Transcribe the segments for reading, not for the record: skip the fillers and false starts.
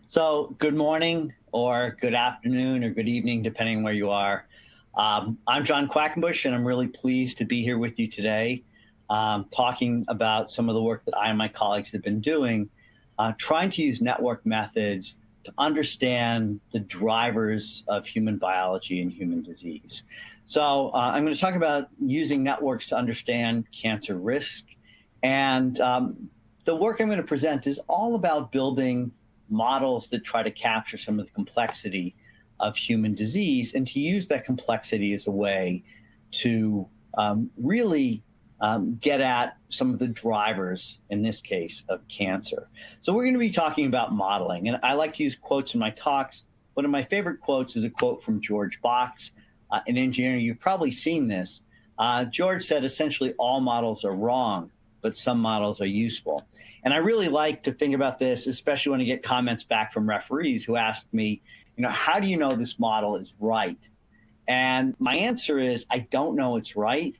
So good morning or good afternoon or good evening, depending where you are. I'm John Quackenbush, and I'm really pleased to be here with you today, talking about some of the work that I and my colleagues have been doing, trying to use network methods to understand the drivers of human biology and human disease. So I'm going to talk about using networks to understand cancer risk. And the work I'm going to present is all about building models that try to capture some of the complexity of human disease and to use that complexity as a way to really get at some of the drivers, in this case, of cancer. So we're going to be talking about modeling, and I like to use quotes in my talks. One of my favorite quotes is a quote from George Box, an engineer. You've probably seen this. George said, essentially, all models are wrong, but some models are useful. And I really like to think about this, especially when I get comments back from referees who ask me, how do you know this model is right? And my answer is, I don't know it's right,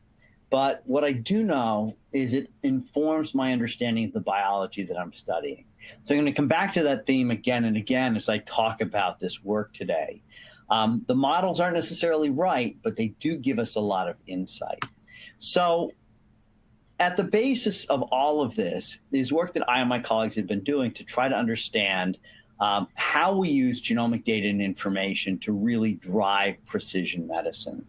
but what I do know is it informs my understanding of the biology that I'm studying. So I'm going to come back to that theme again and again as I talk about this work today. The models aren't necessarily right, but they do give us a lot of insight. So at the basis of all of this is work that I and my colleagues have been doing to try to understand how we use genomic data and information to really drive precision medicine.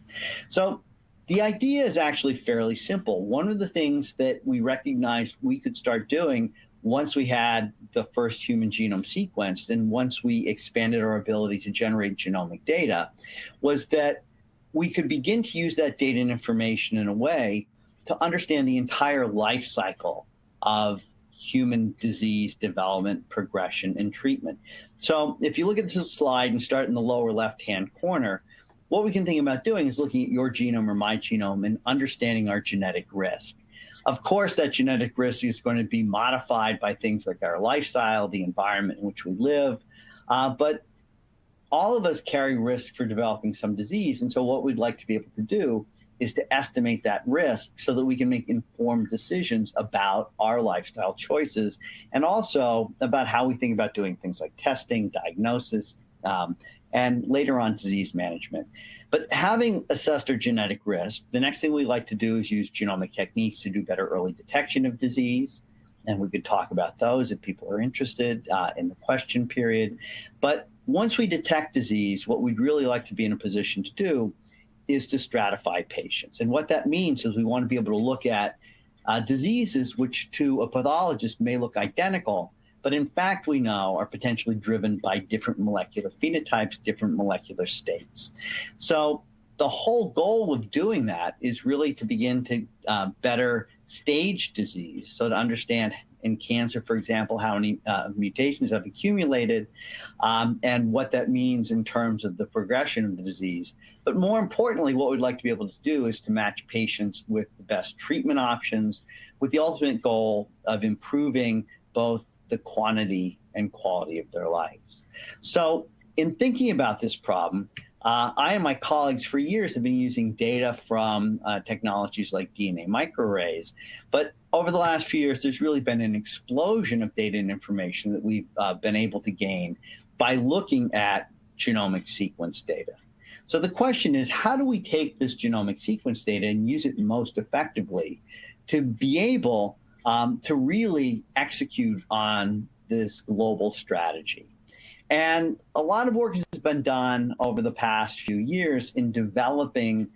So the idea is actually fairly simple. One of the things that we recognized we could start doing once we had the first human genome sequenced and once we expanded our ability to generate genomic data was that we could begin to use that data and information in a way to understand the entire life cycle of human disease development, progression, and treatment. So if you look at this slide and start in the lower left-hand corner, what we can think about doing is looking at your genome or my genome and understanding our genetic risk. Of course, that genetic risk is going to be modified by things like our lifestyle, the environment in which we live, but all of us carry risk for developing some disease. And so what we'd like to be able to do is to estimate that risk so that we can make informed decisions about our lifestyle choices and also about how we think about doing things like testing, diagnosis, and later on disease management. But having assessed our genetic risk, the next thing we like to do is use genomic techniques to do better early detection of disease. And we could talk about those if people are interested in the question period. But once we detect disease, what we'd really like to be in a position to do is to stratify patients. And what that means is we want to be able to look at diseases which to a pathologist may look identical, but in fact we know are potentially driven by different molecular phenotypes, different molecular states. So the whole goal of doing that is really to begin to better stage disease. So to understand in cancer, for example, how many mutations have accumulated and what that means in terms of the progression of the disease. But more importantly, what we'd like to be able to do is to match patients with the best treatment options with the ultimate goal of improving both the quantity and quality of their lives. So in thinking about this problem, I and my colleagues for years have been using data from technologies like DNA microarrays. But over the last few years, there's really been an explosion of data and information that we've been able to gain by looking at genomic sequence data. So the question is, how do we take this genomic sequence data and use it most effectively to be able to really execute on this global strategy? And a lot of work has been done over the past few years in developing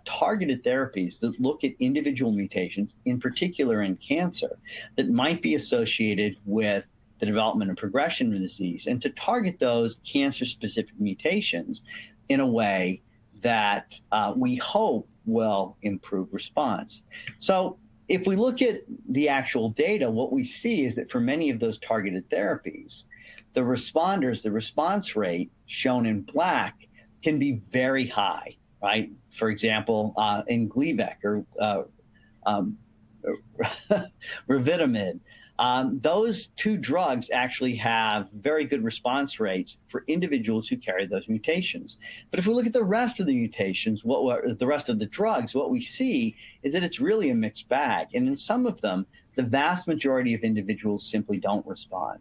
targeted therapies that look at individual mutations, in particular in cancer, that might be associated with the development and progression of the disease, and to target those cancer-specific mutations in a way that we hope will improve response. So if we look at the actual data, what we see is that for many of those targeted therapies, the responders, the response rate shown in black can be very high, right? For example, in Gleevec or Revitamid, those two drugs actually have very good response rates for individuals who carry those mutations. But if we look at the rest of the mutations, the rest of the drugs, what we see is that it's really a mixed bag. And in some of them, the vast majority of individuals simply don't respond.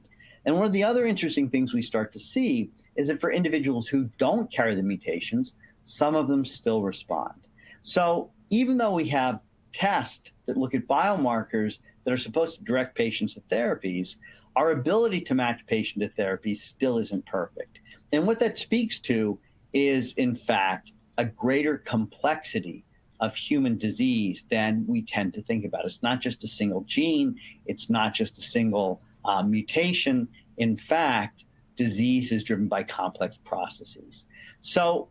And one of the other interesting things we start to see is that for individuals who don't carry the mutations, some of them still respond. So even though we have tests that look at biomarkers that are supposed to direct patients to therapies, our ability to match patient to therapies still isn't perfect. And what that speaks to is, in fact, a greater complexity of human disease than we tend to think about. It's not just a single gene. It's not just a single mutation. In fact, disease is driven by complex processes. So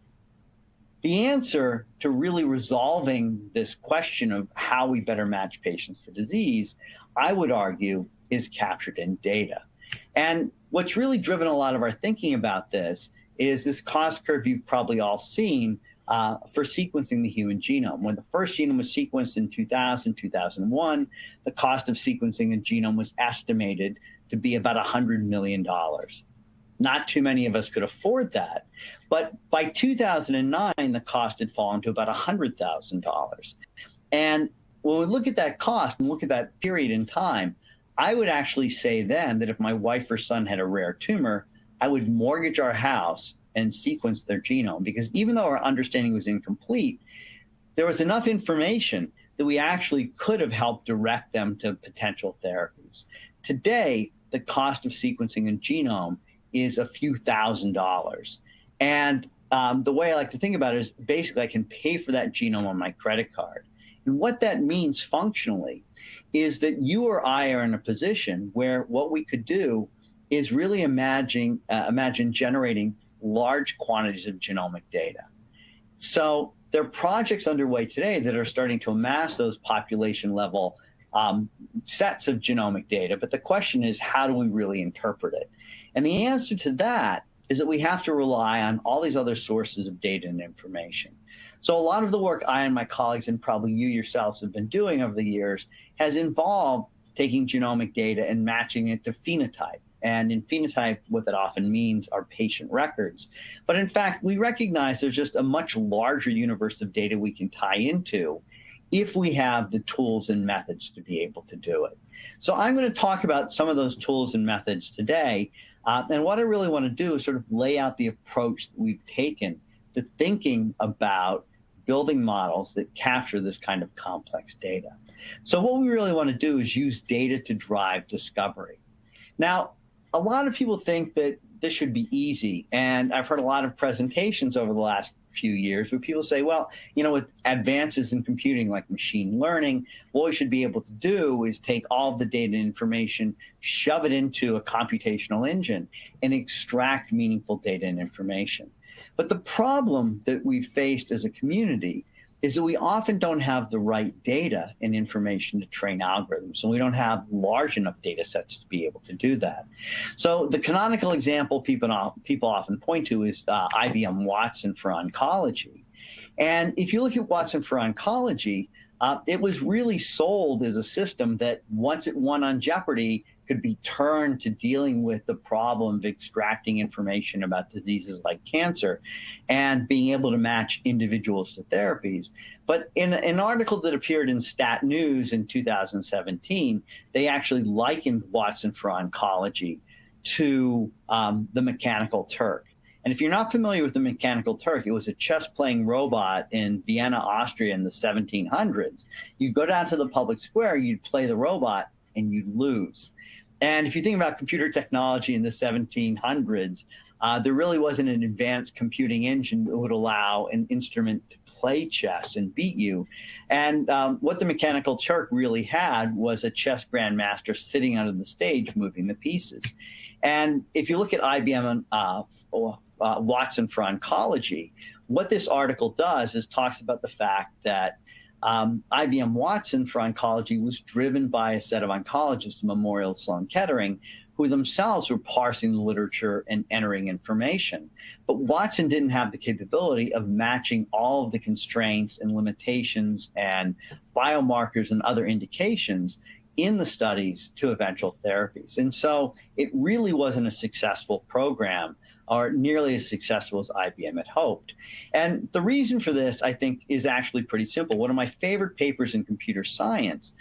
the answer to really resolving this question of how we better match patients to disease, I would argue, is captured in data. And what's really driven a lot of our thinking about this is this cost curve you've probably all seen for sequencing the human genome. When the first genome was sequenced in 2000, 2001, the cost of sequencing a genome was estimated to be about $100 million. Not too many of us could afford that. But by 2009, the cost had fallen to about $100,000. And when we look at that cost and look at that period in time, I would actually say then that if my wife or son had a rare tumor, I would mortgage our house and sequence their genome, because even though our understanding was incomplete, there was enough information that we actually could have helped direct them to potential therapies. Today, the cost of sequencing a genome is a few $1,000s. And the way I like to think about it is basically I can pay for that genome on my credit card. And what that means functionally is that you or I are in a position where what we could do is really imagine generating large quantities of genomic data. So there are projects underway today that are starting to amass those population level sets of genomic data. But the question is, how do we really interpret it? And the answer to that is that we have to rely on all these other sources of data and information. So a lot of the work I and my colleagues, and probably you yourselves, have been doing over the years has involved taking genomic data and matching it to phenotype. And in phenotype, what that often means are patient records. But in fact, we recognize there's just a much larger universe of data we can tie into if we have the tools and methods to be able to do it. So I'm going to talk about some of those tools and methods today. And what I really want to do is sort of lay out the approach that we've taken to thinking about building models that capture this kind of complex data. So what we really want to do is use data to drive discovery. Now, a lot of people think that this should be easy. And I've heard a lot of presentations over the last few years where people say, well, you know, with advances in computing like machine learning, what we should be able to do is take all of the data and information, shove it into a computational engine, and extract meaningful data and information. But the problem that we've faced as a community is that we often don't have the right data and information to train algorithms, and we don't have large enough data sets to be able to do that. So the canonical example people often point to is IBM Watson for oncology. And if you look at Watson for oncology, it was really sold as a system that once it won on Jeopardy, could be turned to dealing with the problem of extracting information about diseases like cancer and being able to match individuals to therapies. But in an article that appeared in Stat News in 2017, they actually likened Watson for oncology to the Mechanical Turk. And if you're not familiar with the Mechanical Turk, it was a chess-playing robot in Vienna, Austria in the 1700s. You'd go down to the public square, you'd play the robot, and you'd lose. And if you think about computer technology in the 1700s, there really wasn't an advanced computing engine that would allow an instrument to play chess and beat you. And what the Mechanical Turk really had was a chess grandmaster sitting under the stage moving the pieces. And if you look at IBM Watson for oncology, what this article does is talks about the fact that IBM Watson for oncology was driven by a set of oncologists, Memorial Sloan Kettering, who themselves were parsing the literature and entering information. But Watson didn't have the capability of matching all of the constraints and limitations and biomarkers and other indications in the studies to eventual therapies. And so it really wasn't a successful program, or nearly as successful as IBM had hoped. And the reason for this, I think, is actually pretty simple. One of my favorite papers in computer science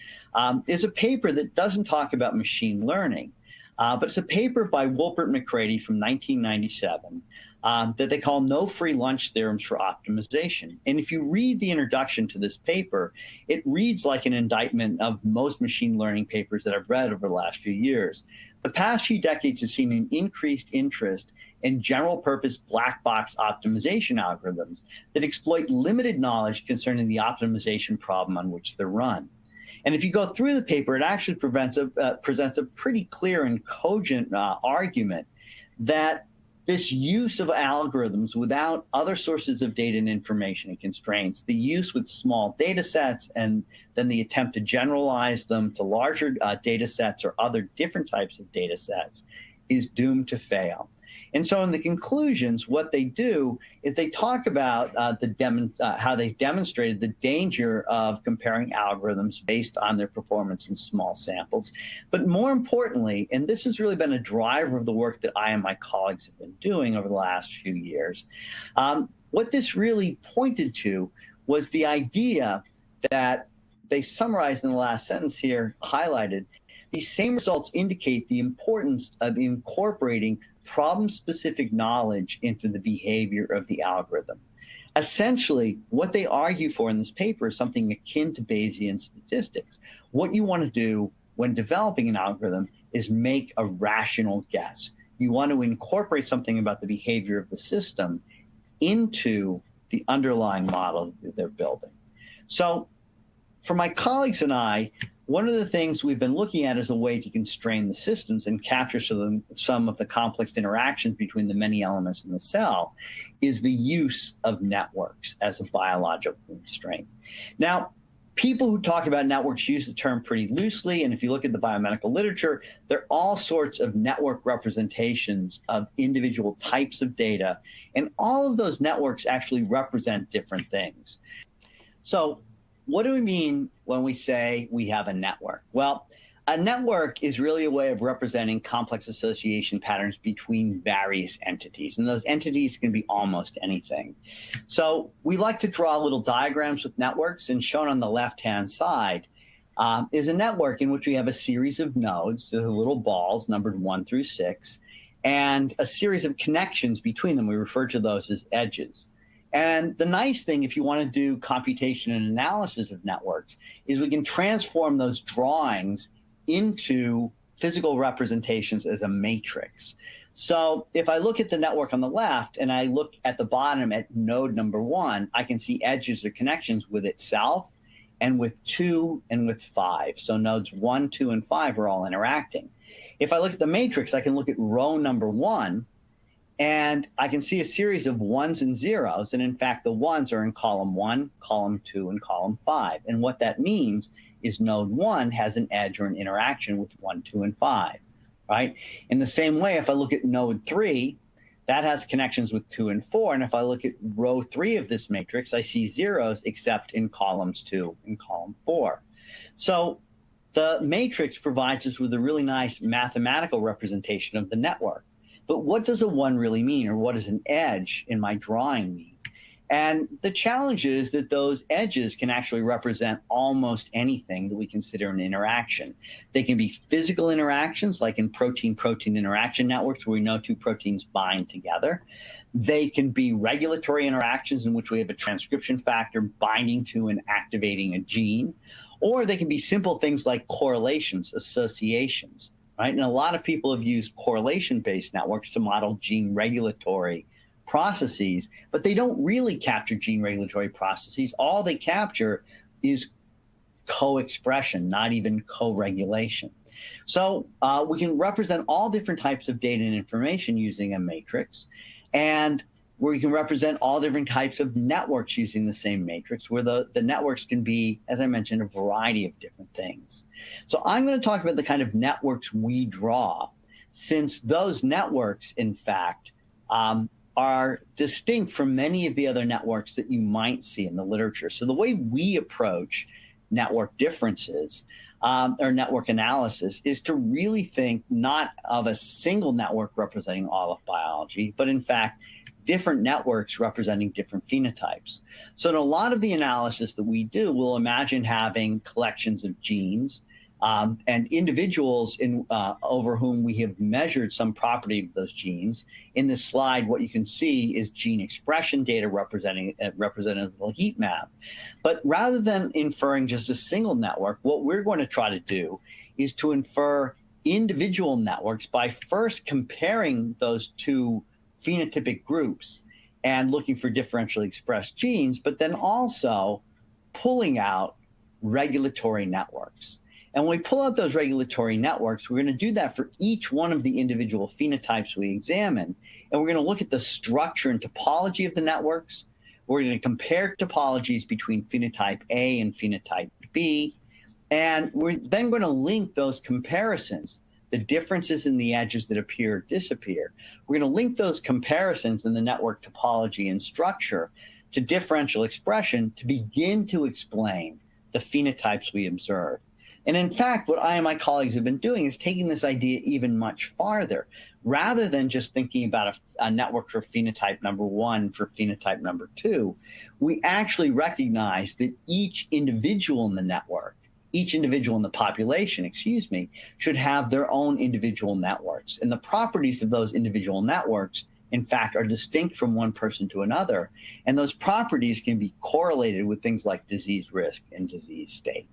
is a paper that doesn't talk about machine learning, but it's a paper by Wolpert McCready from 1997 that they call No Free Lunch Theorems for Optimization. And if you read the introduction to this paper, it reads like an indictment of most machine learning papers that I've read over the last few years. The past few decades have seen an increased interest in general-purpose black box optimization algorithms that exploit limited knowledge concerning the optimization problem on which they're run. And if you go through the paper, it actually presents a pretty clear and cogent argument that this use of algorithms without other sources of data and information and constraints, the use with small data sets, and then the attempt to generalize them to larger data sets or other different types of data sets, is doomed to fail. And so in the conclusions, what they do is they talk about how they demonstrated the danger of comparing algorithms based on their performance in small samples. But more importantly, and this has really been a driver of the work that I and my colleagues have been doing over the last few years, what this really pointed to was the idea that they summarized in the last sentence here, highlighted. These same results indicate the importance of incorporating problem-specific knowledge into the behavior of the algorithm. Essentially, what they argue for in this paper is something akin to Bayesian statistics. What you want to do when developing an algorithm is make a rational guess. You want to incorporate something about the behavior of the system into the underlying model that they're building. So for my colleagues and I, one of the things we've been looking at as a way to constrain the systems and capture some of the complex interactions between the many elements in the cell is the use of networks as a biological constraint. Now, people who talk about networks use the term pretty loosely, and if you look at the biomedical literature, there are all sorts of network representations of individual types of data, and all of those networks actually represent different things. So what do we mean when we say we have a network? Well, a network is really a way of representing complex association patterns between various entities, and those entities can be almost anything. So we like to draw little diagrams with networks, and shown on the left-hand side is a network in which we have a series of nodes, the little balls numbered 1 through 6, and a series of connections between them. We refer to those as edges. And the nice thing, if you want to do computation and analysis of networks, is we can transform those drawings into physical representations as a matrix. So if I look at the network on the left and I look at the bottom at node number 1, I can see edges or connections with itself and with 2 and with 5. So nodes 1, 2, and 5 are all interacting. If I look at the matrix, I can look at row number 1, and I can see a series of 1s and 0s. And in fact, the 1s are in column 1, column 2, and column 5. And what that means is node 1 has an edge or an interaction with 1, 2, and 5, right? In the same way, if I look at node 3, that has connections with 2 and 4. And if I look at row 3 of this matrix, I see 0s except in columns 2 and column 4. So the matrix provides us with a really nice mathematical representation of the network. But what does a 1 really mean, or what does an edge in my drawing mean? And the challenge is that those edges can actually represent almost anything that we consider an interaction. They can be physical interactions, like in protein-protein interaction networks, where we know 2 proteins bind together. They can be regulatory interactions in which we have a transcription factor binding to and activating a gene. Or they can be simple things like correlations, associations. Right? And a lot of people have used correlation-based networks to model gene regulatory processes, but they don't really capture gene regulatory processes. All they capture is co-expression, not even co-regulation. So we can represent all different types of data and information using a matrix, and where you can represent all different types of networks using the same matrix, where the networks can be, as I mentioned, a variety of different things. So I'm going to talk about the kind of networks we draw, since those networks, in fact, are distinct from many of the other networks that you might see in the literature. So the way we approach network differences or network analysis is to really think not of a single network representing all of biology, but in fact, different networks representing different phenotypes. So in a lot of the analysis that we do, we'll imagine having collections of genes and individuals over whom we have measured some property of those genes. In this slide, what you can see is gene expression data represented as a little heat map. But rather than inferring just a single network, what we're going to try to do is to infer individual networks by first comparing those two phenotypic groups and looking for differentially expressed genes, but then also pulling out regulatory networks. And when we pull out those regulatory networks, we're going to do that for each one of the individual phenotypes we examine. And we're going to look at the structure and topology of the networks. We're going to compare topologies between phenotype A and phenotype B. And we're then going to link those comparisons, the differences in the edges that appear or disappear. We're going to link those comparisons in the network topology and structure to differential expression to begin to explain the phenotypes we observe. And in fact, what I and my colleagues have been doing is taking this idea even much farther. Rather than just thinking about a network for phenotype number 1 for phenotype number 2, we actually recognize that each individual in the network, each individual in the population, should have their own individual networks. And the properties of those individual networks, in fact, are distinct from one person to another. And those properties can be correlated with things like disease risk and disease state.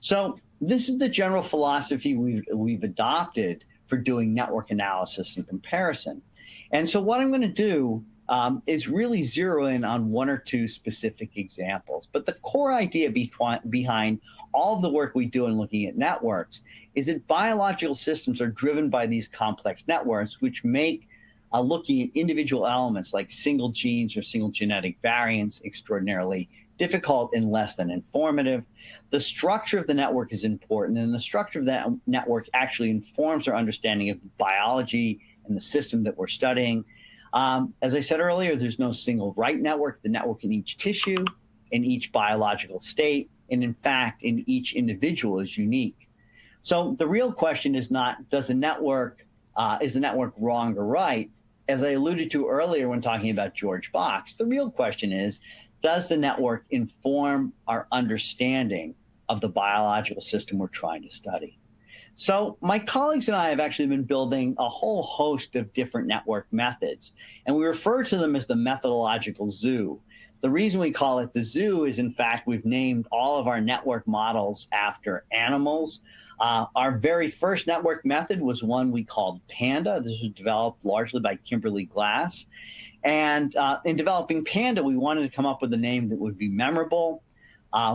So this is the general philosophy we've adopted for doing network analysis and comparison. And so what I'm going to do is really zero in on one or two specific examples. But the core idea behind all of the work we do in looking at networks is that biological systems are driven by these complex networks, which make looking at individual elements like single genes or single genetic variants extraordinarily difficult and less than informative. The structure of the network is important, and the structure of that network actually informs our understanding of biology and the system that we're studying. As I said earlier, there's no single right network. The network in each tissue, in each biological state, and in fact, in each individual is unique. So the real question is not, is the network wrong or right? As I alluded to earlier when talking about George Box, the real question is, does the network inform our understanding of the biological system we're trying to study? So my colleagues and I have actually been building a whole host of different network methods, and we refer to them as the methodological zoo. The reason we call it the zoo is, in fact, we've named all of our network models after animals. Our very first network method was one we called PANDA. This was developed largely by Kimberly Glass. And in developing PANDA, we wanted to come up with a name that would be memorable.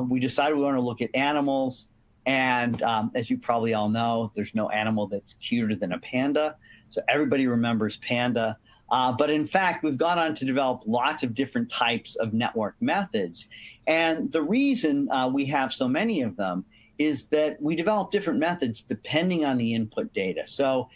We decided we want to look at animals. And as you probably all know, there's no animal that's cuter than a panda. So everybody remembers PANDA. But in fact, we've gone on to develop lots of different types of network methods. And the reason we have so many of them is that we develop different methods depending on the input data. So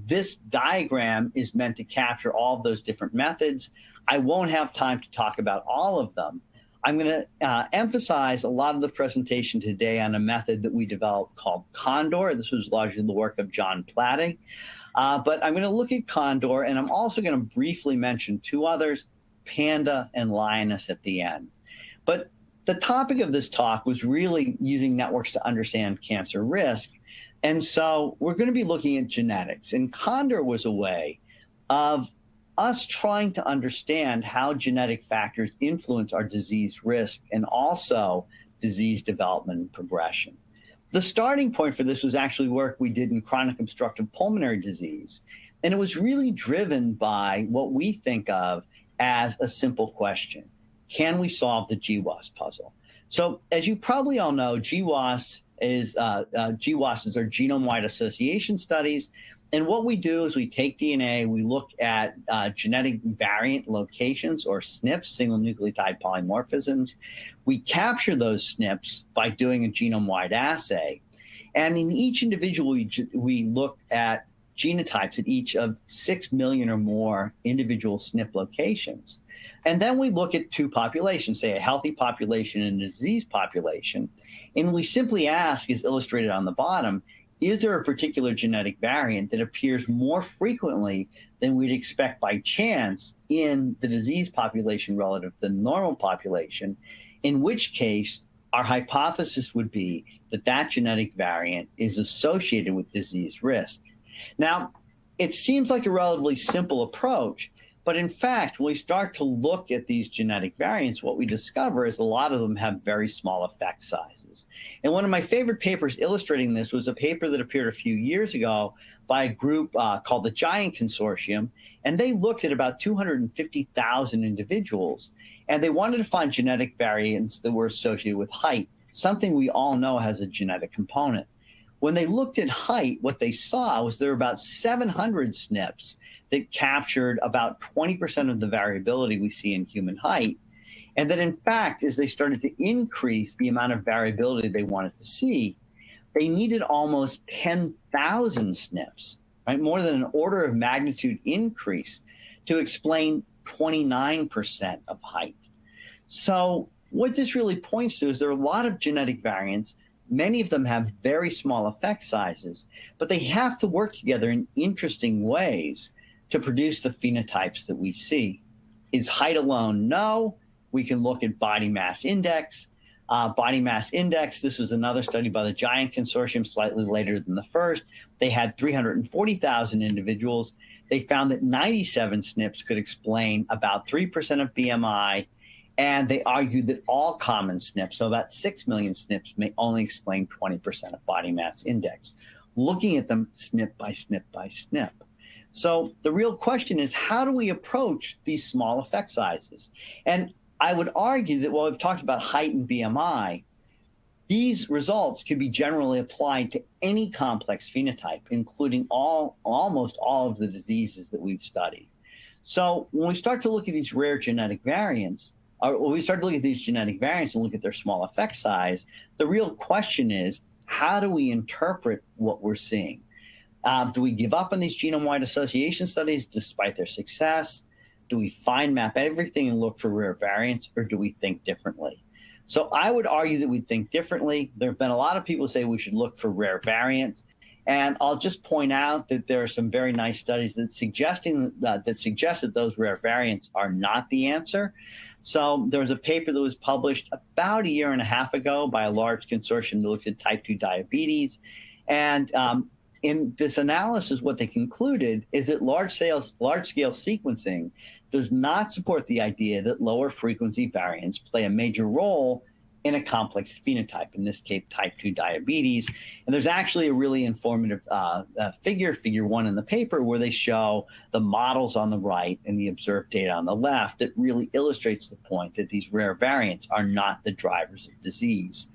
this diagram is meant to capture all of those different methods. I won't have time to talk about all of them. I'm going to emphasize a lot of the presentation today on a method that we developed called Condor. This was largely the work of John Platting. But I'm going to look at Condor, and I'm also going to briefly mention two others, Panda and Lioness at the end. But the topic of this talk was really using networks to understand cancer risk. And so we're going to be looking at genetics. And Condor was a way of us trying to understand how genetic factors influence our disease risk and also disease development and progression. The starting point for this was actually work we did in chronic obstructive pulmonary disease. And it was really driven by what we think of as a simple question. Can we solve the GWAS puzzle? So as you probably all know, GWAS is our genome-wide association studies. And what we do is we take DNA, we look at genetic variant locations, or SNPs, single nucleotide polymorphisms. We capture those SNPs by doing a genome-wide assay. And in each individual, we look at genotypes at each of 6 million or more individual SNP locations. And then we look at two populations, say a healthy population and a disease population. And we simply ask, as illustrated on the bottom, is there a particular genetic variant that appears more frequently than we'd expect by chance in the disease population relative to the normal population, in which case our hypothesis would be that that genetic variant is associated with disease risk. Now, it seems like a relatively simple approach, but in fact, when we start to look at these genetic variants, what we discover is a lot of them have very small effect sizes. And one of my favorite papers illustrating this was a paper that appeared a few years ago by a group called the Giant Consortium, and they looked at about 250,000 individuals, and they wanted to find genetic variants that were associated with height, something we all know has a genetic component. When they looked at height, what they saw was there were about 700 SNPs that captured about 20% of the variability we see in human height. And that in fact, as they started to increase the amount of variability they wanted to see, they needed almost 10,000 SNPs, right? More than an order of magnitude increase to explain 29% of height. So what this really points to is there are a lot of genetic variants. Many of them have very small effect sizes, but they have to work together in interesting ways to produce the phenotypes that we see. Is height alone? No. We can look at body mass index. Body mass index, this was another study by the Giant Consortium slightly later than the first. They had 340,000 individuals. They found that 97 SNPs could explain about 3% of BMI, and they argued that all common SNPs, so about 6 million SNPs, may only explain 20% of body mass index, looking at them SNP by SNP by SNP. So the real question is, how do we approach these small effect sizes? And I would argue that while we've talked about height and BMI, these results can be generally applied to any complex phenotype, including almost all of the diseases that we've studied. So when we start to look at these rare genetic variants, or when we start to look at these genetic variants and look at their small effect size, the real question is, how do we interpret what we're seeing? Do we give up on these genome-wide association studies despite their success? Do we find map everything and look for rare variants, or do we think differently? So I would argue that we think differently. There have been a lot of people who say we should look for rare variants. And I'll just point out that there are some very nice studies that suggest that those rare variants are not the answer. So there was a paper that was published about a year and a half ago by a large consortium that looked at type 2 diabetes. And in this analysis, what they concluded is that large-scale sequencing does not support the idea that lower frequency variants play a major role in a complex phenotype, in this case, type 2 diabetes. And there's actually a really informative figure 1 in the paper, where they show the models on the right and the observed data on the left that really illustrates the point that these rare variants are not the drivers of disease.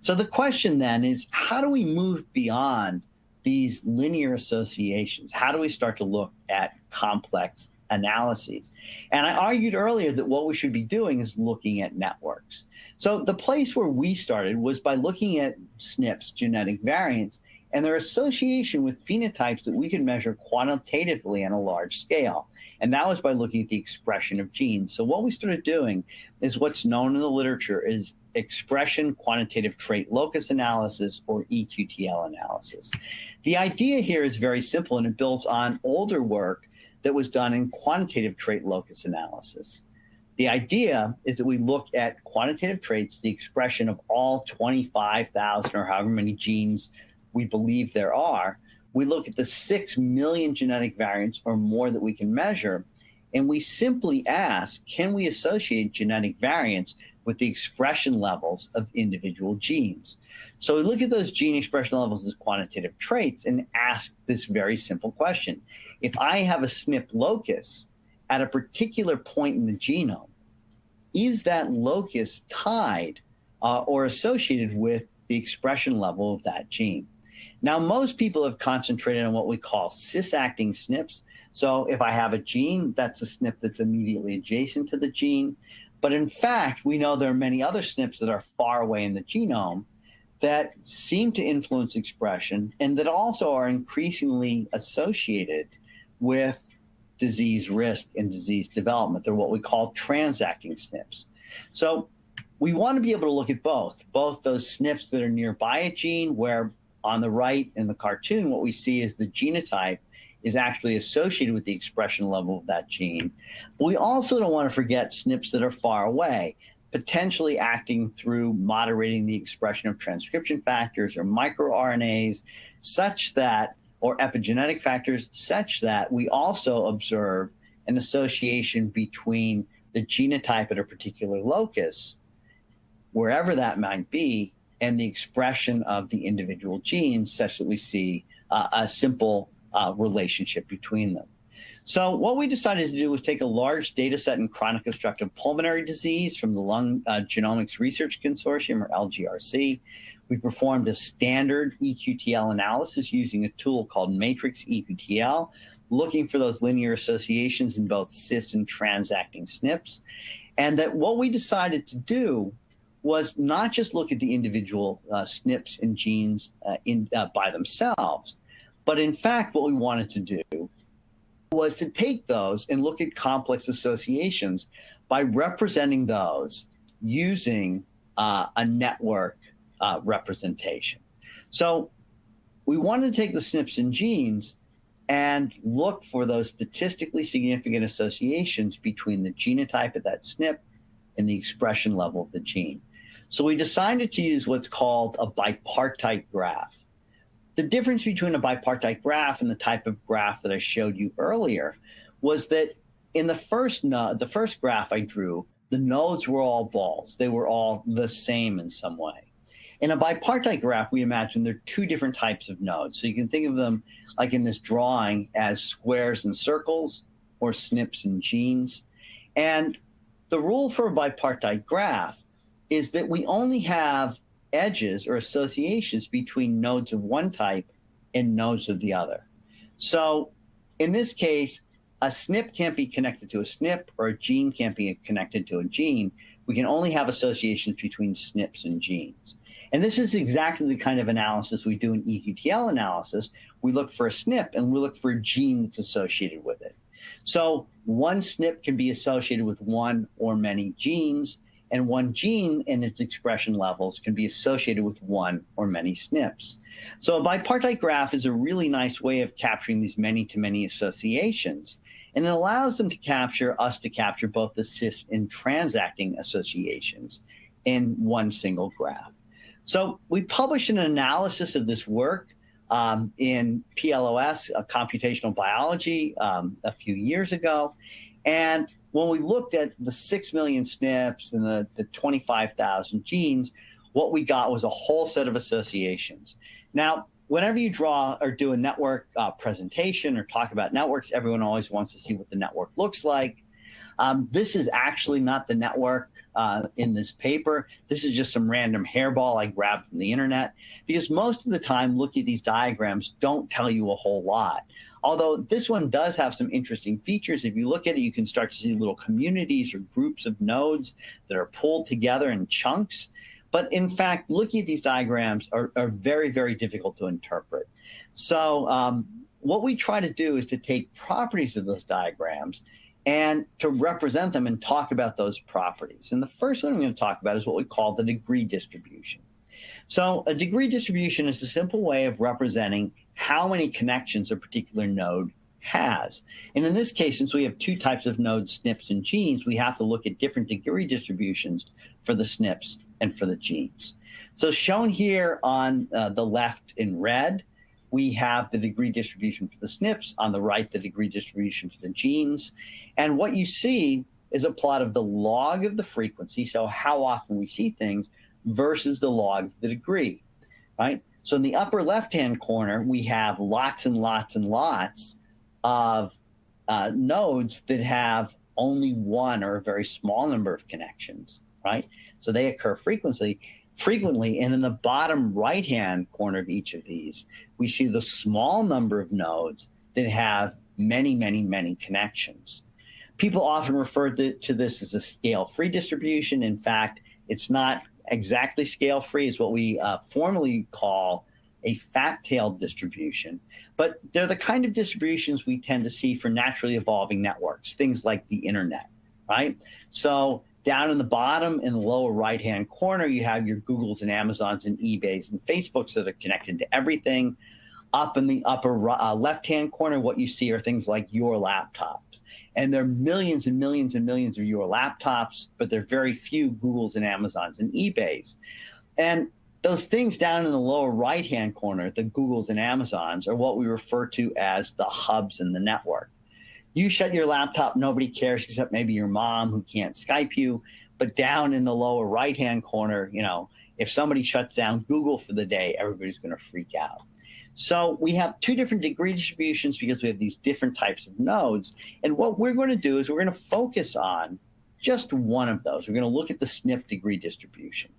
So the question then is, how do we move beyond these linear associations? How do we start to look at complex analyses? And I argued earlier that what we should be doing is looking at networks. So the place where we started was by looking at SNPs, genetic variants, and their association with phenotypes that we could measure quantitatively on a large scale. And that was by looking at the expression of genes. So what we started doing is what's known in the literature is expression quantitative trait locus analysis, or eQTL analysis. The idea here is very simple, and it builds on older work that was done in quantitative trait locus analysis. The idea is that we look at quantitative traits, the expression of all 25,000 or however many genes we believe there are. We look at the 6 million genetic variants or more that we can measure, and we simply ask, can we associate genetic variants with the expression levels of individual genes? So we look at those gene expression levels as quantitative traits and ask this very simple question. If I have a SNP locus at a particular point in the genome, is that locus tied or associated with the expression level of that gene? Now, most people have concentrated on what we call cis-acting SNPs. So if I have a gene, that's a SNP that's immediately adjacent to the gene. But in fact, we know there are many other SNPs that are far away in the genome that seem to influence expression and that also are increasingly associated with disease risk and disease development. They're what we call transacting SNPs. So we want to be able to look at both those SNPs that are nearby a gene, where on the right in the cartoon, what we see is the genotype is actually associated with the expression level of that gene. But we also don't want to forget SNPs that are far away. potentially acting through moderating the expression of transcription factors or microRNAs such that, or epigenetic factors such that we also observe an association between the genotype at a particular locus, wherever that might be, and the expression of the individual genes such that we see a simple relationship between them. So what we decided to do was take a large data set in chronic obstructive pulmonary disease from the Lung Genomics Research Consortium, or LGRC. We performed a standard eQTL analysis using a tool called matrix eQTL, looking for those linear associations in both cis and transacting SNPs. And that what we decided to do was not just look at the individual SNPs and genes by themselves, but in fact, what we wanted to do was to take those and look at complex associations by representing those using a network representation. So we wanted to take the SNPs and genes and look for those statistically significant associations between the genotype of that SNP and the expression level of the gene. So we decided to use what's called a bipartite graph. The difference between a bipartite graph and the type of graph that I showed you earlier was that in the first graph I drew, the nodes were all balls. They were all the same in some way. In a bipartite graph, we imagine there are two different types of nodes. So you can think of them like in this drawing as squares and circles, or SNPs and genes. And the rule for a bipartite graph is that we only have edges or associations between nodes of one type and nodes of the other. So in this case, a SNP can't be connected to a SNP, or a gene can't be connected to a gene. We can only have associations between SNPs and genes. And this is exactly the kind of analysis we do in eQTL analysis. We look for a SNP and we look for a gene that's associated with it. So one SNP can be associated with one or many genes, and one gene and its expression levels can be associated with one or many SNPs. So a bipartite graph is a really nice way of capturing these many-to-many associations, and it allows them to capture both the cis and transacting associations in one single graph. So we published an analysis of this work in PLOS, Computational Biology, a few years ago, and when we looked at the 6 million SNPs and the 25,000 genes, what we got was a whole set of associations. Now, whenever you draw or do a network presentation or talk about networks, everyone always wants to see what the network looks like. This is actually not the network in this paper. This is just some random hairball I grabbed from the internet, because most of the time looking at these diagrams don't tell you a whole lot. Although this one does have some interesting features. If you look at it, you can start to see little communities or groups of nodes that are pulled together in chunks. But in fact, looking at these diagrams are very, very difficult to interpret. So what we try to do is to take properties of those diagrams and to represent them and talk about those properties. And the first one I'm going to talk about is what we call the degree distribution. So a degree distribution is a simple way of representing how many connections a particular node has. And in this case, since we have two types of nodes, SNPs and genes, we have to look at different degree distributions for the SNPs and for the genes. So shown here on the left in red, we have the degree distribution for the SNPs. On the right, the degree distribution for the genes. And what you see is a plot of the log of the frequency, so how often we see things, versus the log of the degree, right? So in the upper left-hand corner, we have lots and lots and lots of nodes that have only one or a very small number of connections, right? So they occur frequently. And in the bottom right-hand corner of each of these, we see the small number of nodes that have many, many, many connections. People often refer to this as a scale-free distribution. In fact, it's not exactly scale-free. It's what we formally call a fat-tailed distribution. But they're the kind of distributions we tend to see for naturally evolving networks, things like the internet, right? So down in the bottom, in the lower right-hand corner, you have your Googles and Amazons and eBays and Facebooks that are connected to everything. Up in the upper left-hand corner, what you see are things like your laptops. And there are millions and millions and millions of your laptops, but there are very few Googles and Amazons and eBays. And those things down in the lower right-hand corner, the Googles and Amazons, are what we refer to as the hubs in the network. You shut your laptop, nobody cares except maybe your mom who can't Skype you. But down in the lower right-hand corner, you know, if somebody shuts down Google for the day, everybody's going to freak out. So we have two different degree distributions because we have these different types of nodes. And what we're going to do is we're going to focus on just one of those. We're going to look at the SNP degree distribution.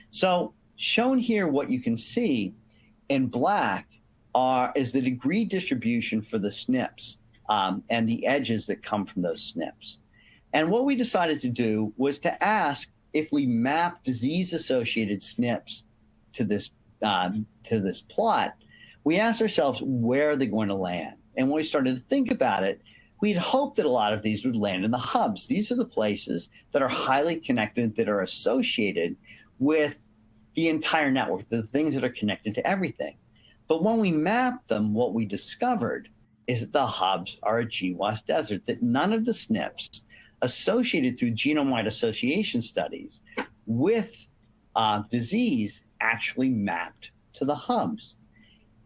So shown here, what you can see in black is the degree distribution for the SNPs and the edges that come from those SNPs. And what we decided to do was to ask if we map disease-associated SNPs to this plot, we asked ourselves, where are they going to land? And when we started to think about it, we'd hoped that a lot of these would land in the hubs. These are the places that are highly connected, that are associated with the entire network, the things that are connected to everything. But when we mapped them, what we discovered is that the hubs are a GWAS desert, that none of the SNPs associated through genome-wide association studies with disease actually mapped to the hubs.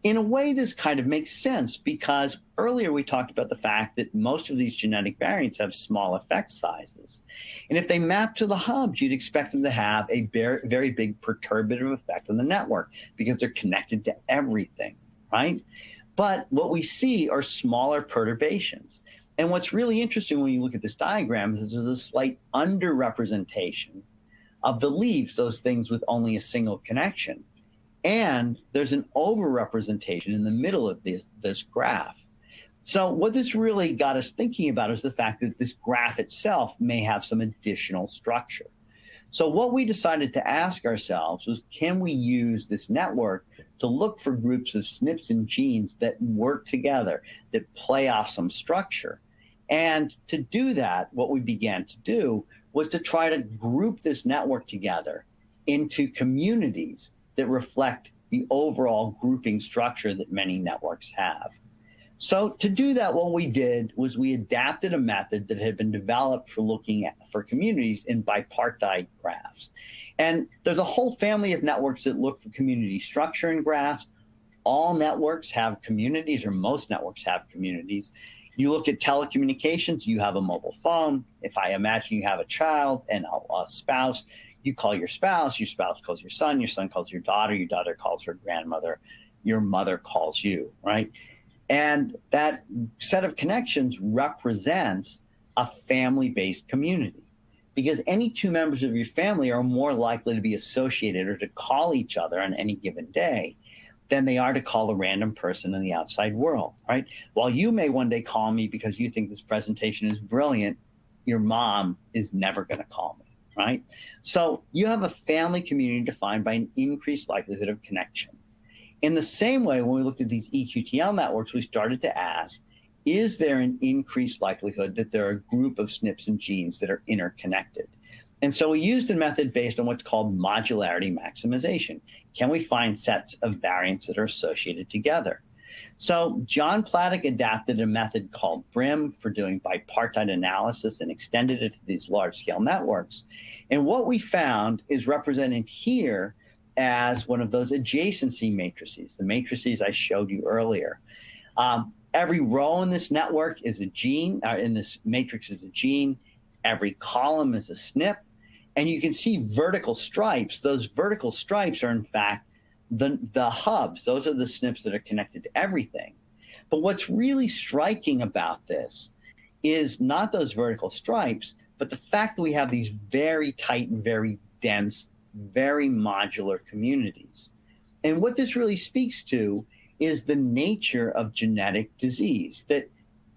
In a way, this kind of makes sense because earlier we talked about the fact that most of these genetic variants have small effect sizes. And if they map to the hubs, you'd expect them to have a very, very big perturbative effect on the network because they're connected to everything, right? But what we see are smaller perturbations. And what's really interesting when you look at this diagram is there's a slight underrepresentation of the leaves, those things with only a single connection. And there's an overrepresentation in the middle of this graph. So what this really got us thinking about is the fact that this graph itself may have some additional structure. So what we decided to ask ourselves was, can we use this network to look for groups of SNPs and genes that work together, that play off some structure? And to do that, what we began to do was to try to group this network together into communities that reflect the overall grouping structure that many networks have. So to do that, what we did was we adapted a method that had been developed for looking for communities in bipartite graphs. And there's a whole family of networks that look for community structure in graphs. All networks have communities, or most networks have communities. You look at telecommunications, you have a mobile phone. If I imagine you have a child and a spouse, you call your spouse calls your son calls your daughter calls her grandmother, your mother calls you, right? And that set of connections represents a family-based community, because any two members of your family are more likely to be associated or to call each other on any given day than they are to call a random person in the outside world, right? While you may one day call me because you think this presentation is brilliant, your mom is never going to call me. Right? So you have a family community defined by an increased likelihood of connection. In the same way, when we looked at these eQTL networks, we started to ask, is there an increased likelihood that there are a group of SNPs and genes that are interconnected? And so we used a method based on what's called modularity maximization. Can we find sets of variants that are associated together? So John Platek adapted a method called BRIM for doing bipartite analysis and extended it to these large-scale networks. And what we found is represented here as one of those adjacency matrices, the matrices I showed you earlier. Every row in this network is a gene, in this matrix is a gene. Every column is a SNP. And you can see vertical stripes. Those vertical stripes are, in fact, the hubs. Those are the SNPs that are connected to everything. But what's really striking about this is not those vertical stripes, but the fact that we have these very tight and very dense, very modular communities. And what this really speaks to is the nature of genetic disease, that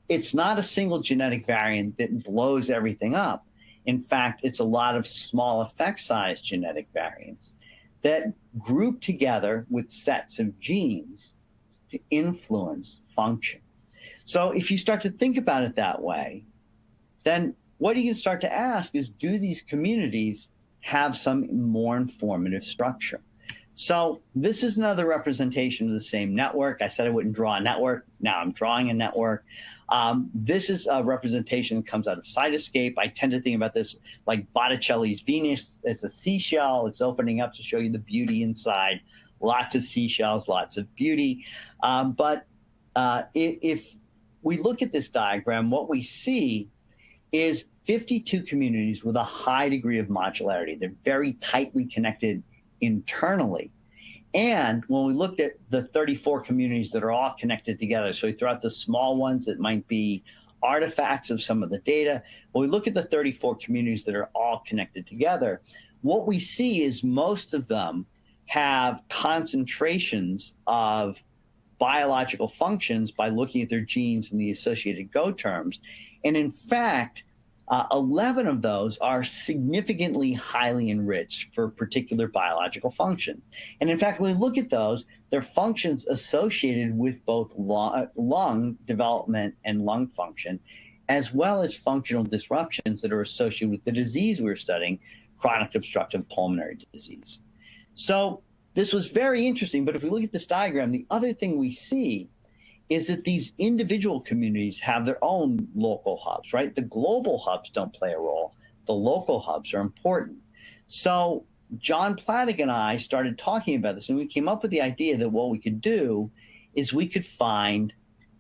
it's not a single genetic variant that blows everything up. In fact, it's a lot of small effect size genetic variants that group together with sets of genes to influence function. So if you start to think about it that way, then what you can start to ask is, do these communities have some more informative structure? So this is another representation of the same network. I said I wouldn't draw a network. Now I'm drawing a network. This is a representation that comes out of Cytoscape. I tend to think about this like Botticelli's Venus. It's a seashell. It's opening up to show you the beauty inside. Lots of seashells, lots of beauty. If we look at this diagram, what we see is 52 communities with a high degree of modularity. They're very tightly connected internally. And when we looked at the 34 communities that are all connected together, so we throw out the small ones that might be artifacts of some of the data. When we look at the 34 communities that are all connected together, what we see is most of them have concentrations of biological functions by looking at their genes and the associated Go terms. And in fact, 11 of those are significantly highly enriched for particular biological functions. And in fact, when we look at those, they're functions associated with both lung development and lung function, as well as functional disruptions that are associated with the disease we're studying, chronic obstructive pulmonary disease. So this was very interesting, but if we look at this diagram, the other thing we see is that these individual communities have their own local hubs, right? The global hubs don't play a role. The local hubs are important. So John Platig and I started talking about this, and we came up with the idea that what we could do is we could find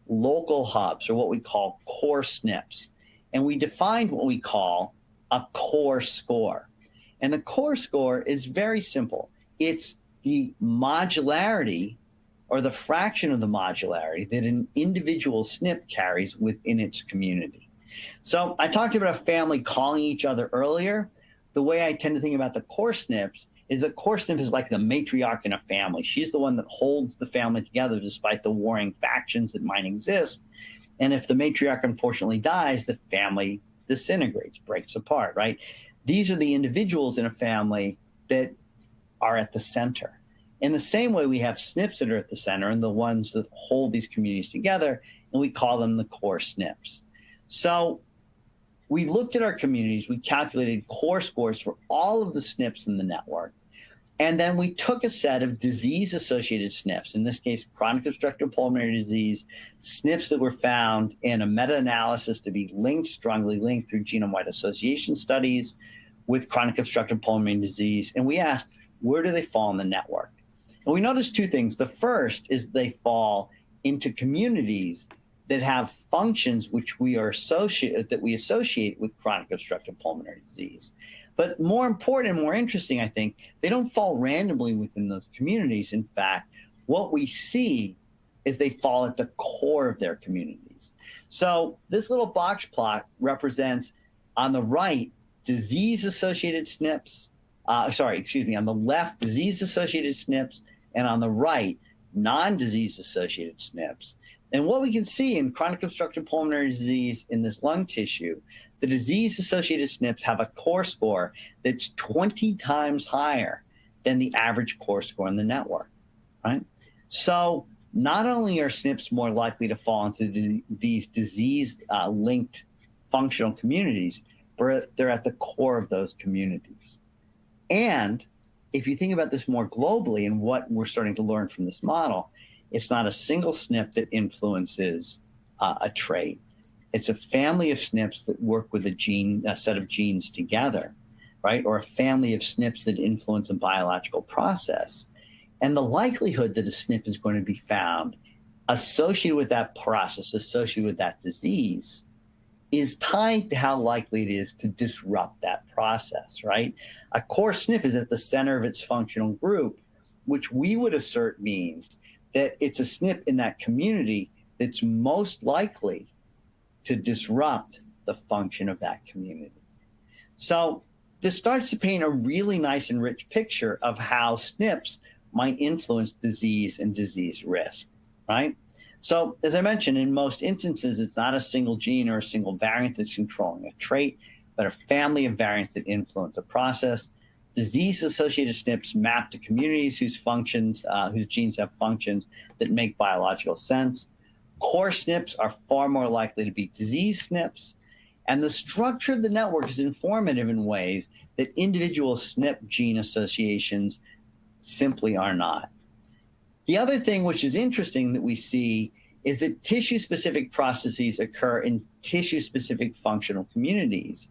local hubs, or what we call core SNPs. And we defined what we call a core score. And the core score is very simple. It's the modularity, or the fraction of the modularity that an individual SNP carries within its community. So I talked about a family calling each other earlier. The way I tend to think about the core SNPs is that core SNP is like the matriarch in a family. She's the one that holds the family together despite the warring factions that might exist. And if the matriarch unfortunately dies, the family disintegrates, breaks apart, right? These are the individuals in a family that are at the center. In the same way, we have SNPs that are at the center and the ones that hold these communities together, and we call them the core SNPs. So we looked at our communities, we calculated core scores for all of the SNPs in the network, and then we took a set of disease-associated SNPs, in this case, chronic obstructive pulmonary disease, SNPs that were found in a meta-analysis to be linked, strongly linked through genome-wide association studies with chronic obstructive pulmonary disease, and we asked, where do they fall in the network? And we noticed two things. The first is they fall into communities that have functions which we associate with chronic obstructive pulmonary disease. But more important and more interesting, I think, they don't fall randomly within those communities. In fact, what we see is they fall at the core of their communities. So this little box plot represents, on the right, disease-associated SNPs. On the left, disease-associated SNPs, and on the right, non-disease-associated SNPs. And what we can see in chronic obstructive pulmonary disease in this lung tissue, the disease-associated SNPs have a core score that's 20 times higher than the average core score in the network, right? So not only are SNPs more likely to fall into these disease-linked functional communities, but they're at the core of those communities. And if you think about this more globally and what we're starting to learn from this model, it's not a single SNP that influences a trait. It's a family of SNPs that work with a set of genes together, right? Or a family of SNPs that influence a biological process. And the likelihood that a SNP is going to be found associated with that process, associated with that disease, is tied to how likely it is to disrupt that process, right? A core SNP is at the center of its functional group, which we would assert means that it's a SNP in that community that's most likely to disrupt the function of that community. So this starts to paint a really nice and rich picture of how SNPs might influence disease and disease risk, right? So as I mentioned, in most instances, it's not a single gene or a single variant that's controlling a trait, but a family of variants that influence a process. Disease-associated SNPs map to communities whose genes have functions that make biological sense. Core SNPs are far more likely to be disease SNPs. And the structure of the network is informative in ways that individual SNP gene associations simply are not. The other thing which is interesting that we see is that tissue-specific processes occur in tissue-specific functional communities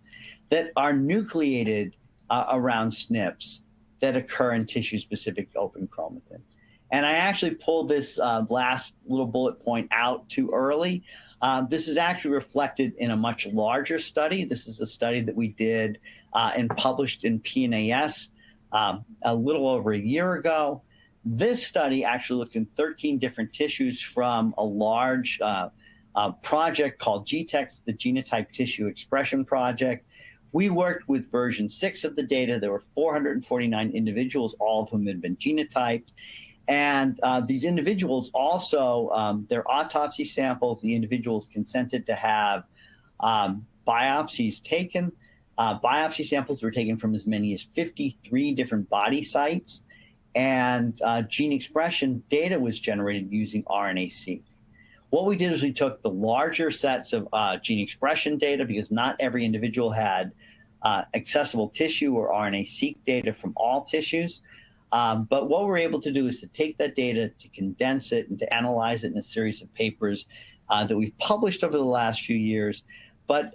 that are nucleated around SNPs that occur in tissue-specific open chromatin. And I actually pulled this last little bullet point out too early. This is actually reflected in a much larger study. This is a study that we did and published in PNAS a little over a year ago. This study actually looked in 13 different tissues from a large project called GTEx, the Genotype Tissue Expression Project. We worked with version 6 of the data. There were 449 individuals, all of whom had been genotyped. And these individuals also, their autopsy samples, the individuals consented to have biopsies taken. Biopsy samples were taken from as many as 53 different body sites. And gene expression data was generated using RNA-seq. What we did is we took the larger sets of gene expression data, because not every individual had accessible tissue or RNA-seq data from all tissues. But what we're able to do is to take that data, to condense it, and to analyze it in a series of papers that we've published over the last few years. But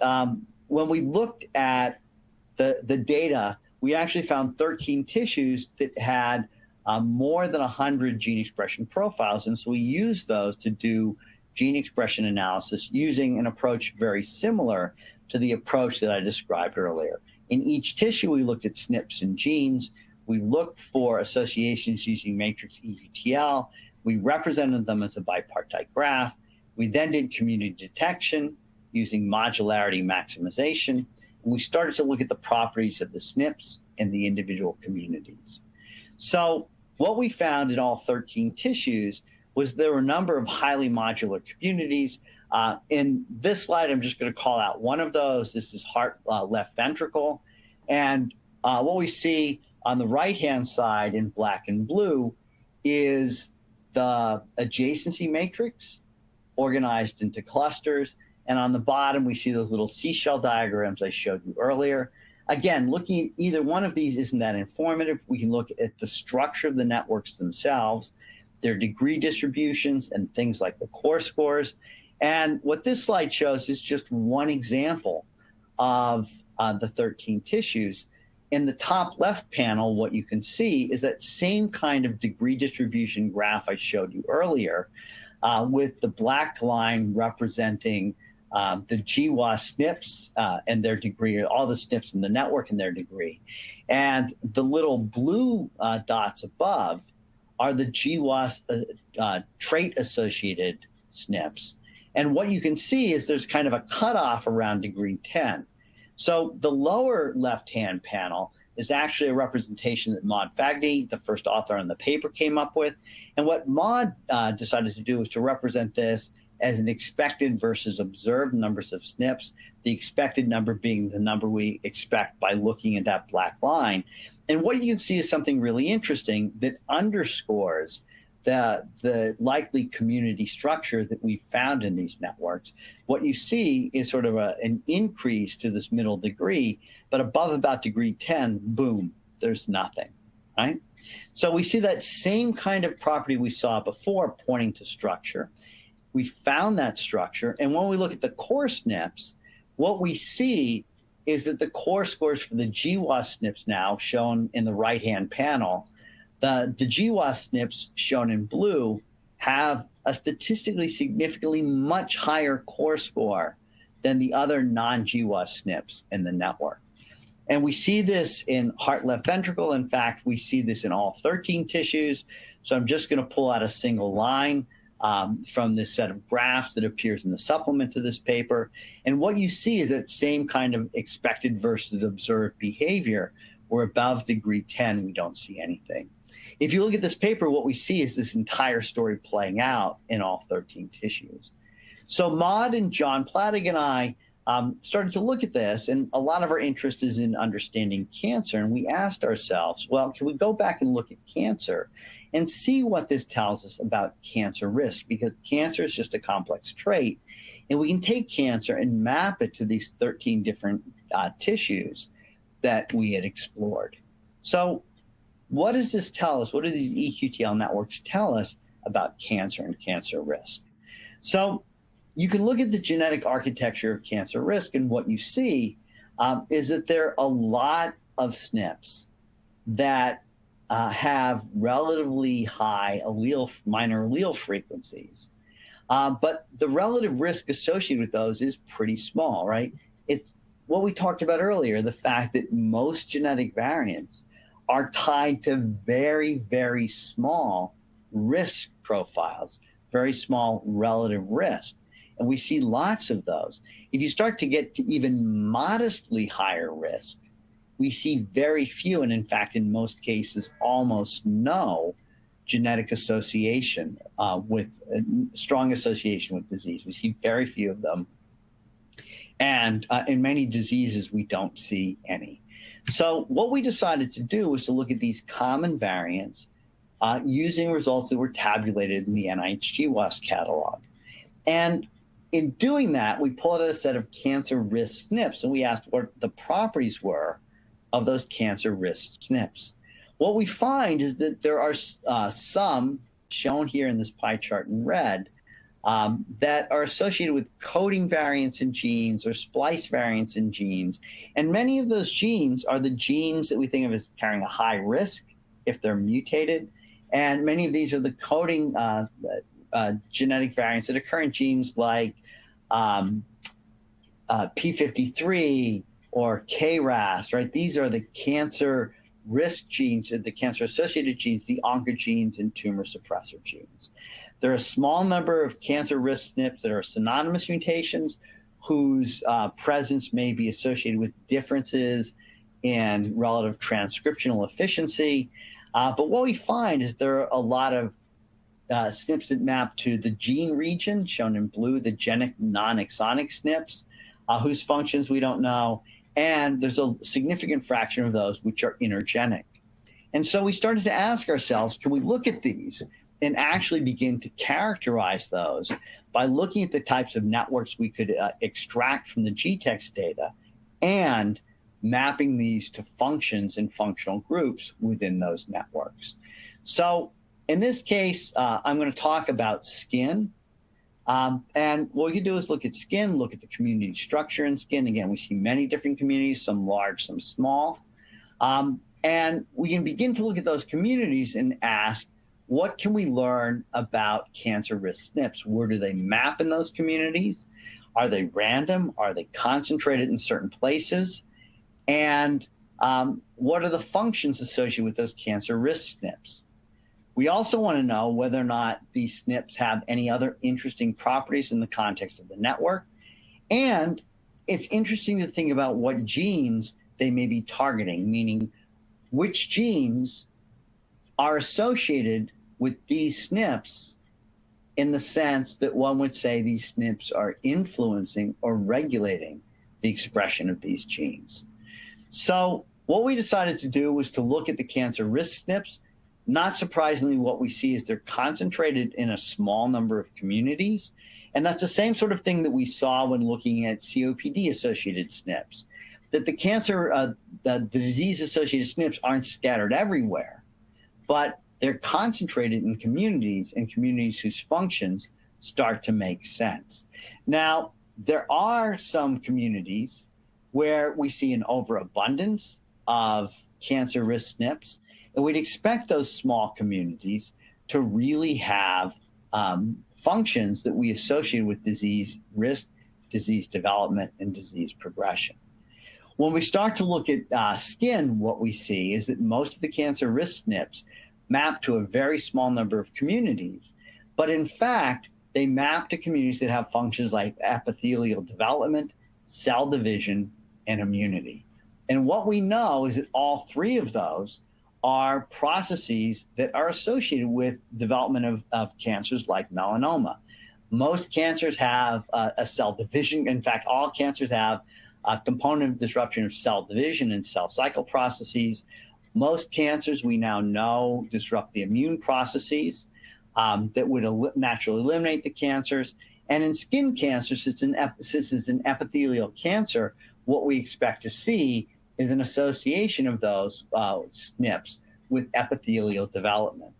when we looked at the data, we actually found 13 tissues that had more than 100 gene expression profiles. And so we used those to do gene expression analysis using an approach very similar to the approach that I described earlier. In each tissue, we looked at SNPs and genes. We looked for associations using matrix eQTL. We represented them as a bipartite graph. We then did community detection using modularity maximization. And we started to look at the properties of the SNPs in the individual communities. So what we found in all 13 tissues was there were a number of highly modular communities. In this slide, I'm just going to call out one of those. This is heart left ventricle. And what we see on the right-hand side in black and blue is the adjacency matrix organized into clusters. And on the bottom, we see those little seashell diagrams I showed you earlier. Again, looking at either one of these isn't that informative. We can look at the structure of the networks themselves, their degree distributions, and things like the core scores. And what this slide shows is just one example of the 13 tissues. In the top left panel, what you can see is that same kind of degree distribution graph I showed you earlier, with the black line representing the GWAS SNPs and their degree, all the SNPs in the network and their degree. And the little blue dots above are the GWAS trait-associated SNPs. And what you can see is there's kind of a cutoff around degree 10. So the lower left-hand panel is actually a representation that Maud Fagny, the first author on the paper, came up with. And what Maud decided to do was to represent this as an expected versus observed numbers of SNPs, the expected number being the number we expect by looking at that black line. And what you can see is something really interesting that underscores the likely community structure that we found in these networks. What you see is sort of an increase to this middle degree, but above about degree 10, boom, there's nothing, right? So we see that same kind of property we saw before pointing to structure. We found that structure, and when we look at the core SNPs, what we see is that the core scores for the GWAS SNPs now shown in the right-hand panel, the GWAS SNPs shown in blue have a statistically significantly much higher core score than the other non-GWAS SNPs in the network. And we see this in heart left ventricle. In fact, we see this in all 13 tissues. So I'm just going to pull out a single line from this set of graphs that appears in the supplement to this paper. And what you see is that same kind of expected versus observed behavior, where above degree 10, we don't see anything. If you look at this paper, what we see is this entire story playing out in all 13 tissues. So Maud and John Plattig and I started to look at this, and a lot of our interest is in understanding cancer. And we asked ourselves, well, can we go back and look at cancer and see what this tells us about cancer risk? Because cancer is just a complex trait, and we can take cancer and map it to these 13 different tissues that we had explored. So what does this tell us? What do these eQTL networks tell us about cancer and cancer risk? So you can look at the genetic architecture of cancer risk, and what you see is that there are a lot of SNPs that have relatively high minor allele frequencies. But the relative risk associated with those is pretty small, right? It's what we talked about earlier, the fact that most genetic variants are tied to very, very small risk profiles, very small relative risk. And we see lots of those. If you start to get to even modestly higher risk, we see very few, and in fact, in most cases, almost no genetic association with strong association with disease. We see very few of them. And in many diseases, we don't see any. So what we decided to do was to look at these common variants using results that were tabulated in the NIH GWAS catalog. And in doing that, we pulled out a set of cancer risk SNPs, and we asked what the properties were of those cancer risk SNPs. What we find is that there are some, shown here in this pie chart in red, that are associated with coding variants in genes or splice variants in genes. And many of those genes are the genes that we think of as carrying a high risk if they're mutated. And many of these are the coding genetic variants that occur in genes like P53 or KRAS, right? These are the cancer risk genes, the cancer-associated genes, the oncogenes and tumor suppressor genes. There are a small number of cancer risk SNPs that are synonymous mutations whose presence may be associated with differences in relative transcriptional efficiency. But what we find is there are a lot of SNPs that map to the gene region, shown in blue, the genic non-exonic SNPs, whose functions we don't know. And there's a significant fraction of those which are intergenic. And so we started to ask ourselves, can we look at these and actually begin to characterize those by looking at the types of networks we could extract from the GTEx data and mapping these to functions and functional groups within those networks. So in this case, I'm going to talk about skin. And what we can do is look at skin, look at the community structure in skin. Again, we see many different communities, some large, some small. And we can begin to look at those communities and ask, what can we learn about cancer risk SNPs? Where do they map in those communities? Are they random? Are they concentrated in certain places? And what are the functions associated with those cancer risk SNPs? We also want to know whether or not these SNPs have any other interesting properties in the context of the network. And it's interesting to think about what genes they may be targeting, meaning which genes are associated with these SNPs in the sense that one would say these SNPs are influencing or regulating the expression of these genes. So what we decided to do was to look at the cancer risk SNPs. Not surprisingly, what we see is they're concentrated in a small number of communities. And that's the same sort of thing that we saw when looking at COPD-associated SNPs, that the cancer, the disease-associated SNPs aren't scattered everywhere, but they're concentrated in communities and communities whose functions start to make sense. Now, there are some communities where we see an overabundance of cancer risk SNPs, and we'd expect those small communities to really have functions that we associate with disease risk, disease development, and disease progression. When we start to look at skin, what we see is that most of the cancer risk SNPs map to a very small number of communities, but in fact, they map to communities that have functions like epithelial development, cell division, and immunity. And what we know is that all three of those are processes that are associated with development of cancers like melanoma. Most cancers have a cell division. In fact, all cancers have a component of disruption of cell division and cell cycle processes. Most cancers we now know disrupt the immune processes that would naturally eliminate the cancers. And in skin cancers, since it's an epithelial cancer, what we expect to see is an association of those SNPs with epithelial development.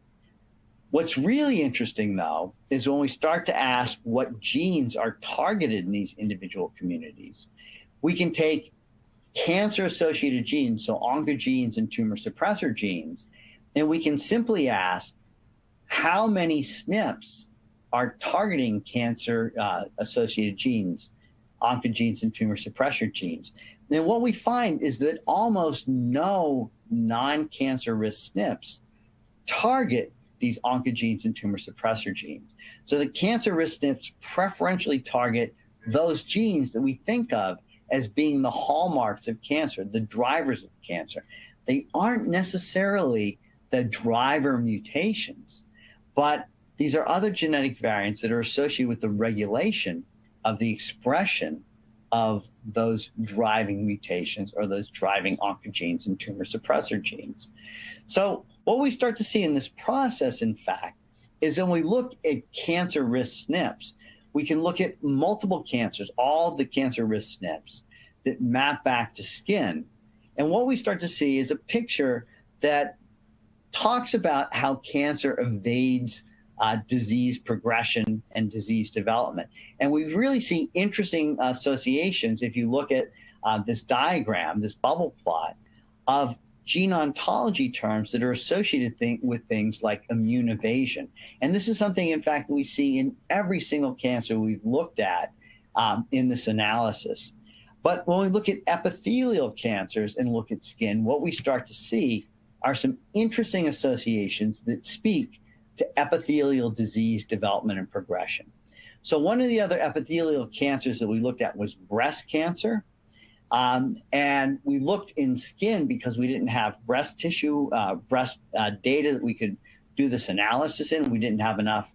What's really interesting, though, is when we start to ask what genes are targeted in these individual communities. We can take cancer-associated genes, so oncogenes and tumor suppressor genes, and we can simply ask how many SNPs are targeting cancer-associated genes, oncogenes and tumor suppressor genes. And what we find is that almost no non-cancer risk SNPs target these oncogenes and tumor suppressor genes. So the cancer risk SNPs preferentially target those genes that we think of as being the hallmarks of cancer, the drivers of cancer. They aren't necessarily the driver mutations, but these are other genetic variants that are associated with the regulation of the expression of those driving mutations or those driving oncogenes and tumor suppressor genes. So what we start to see in this process, in fact, is when we look at cancer risk SNPs, we can look at multiple cancers, all the cancer risk SNPs that map back to skin. And what we start to see is a picture that talks about how cancer evades disease progression and disease development. And we really see interesting associations if you look at this diagram, this bubble plot, of gene ontology terms that are associated with things like immune evasion. And this is something, in fact, that we see in every single cancer we've looked at in this analysis. But when we look at epithelial cancers and look at skin, what we start to see are some interesting associations that speak to epithelial disease development and progression. So one of the other epithelial cancers that we looked at was breast cancer. And we looked in skin because we didn't have breast tissue, breast data that we could do this analysis in. We didn't have enough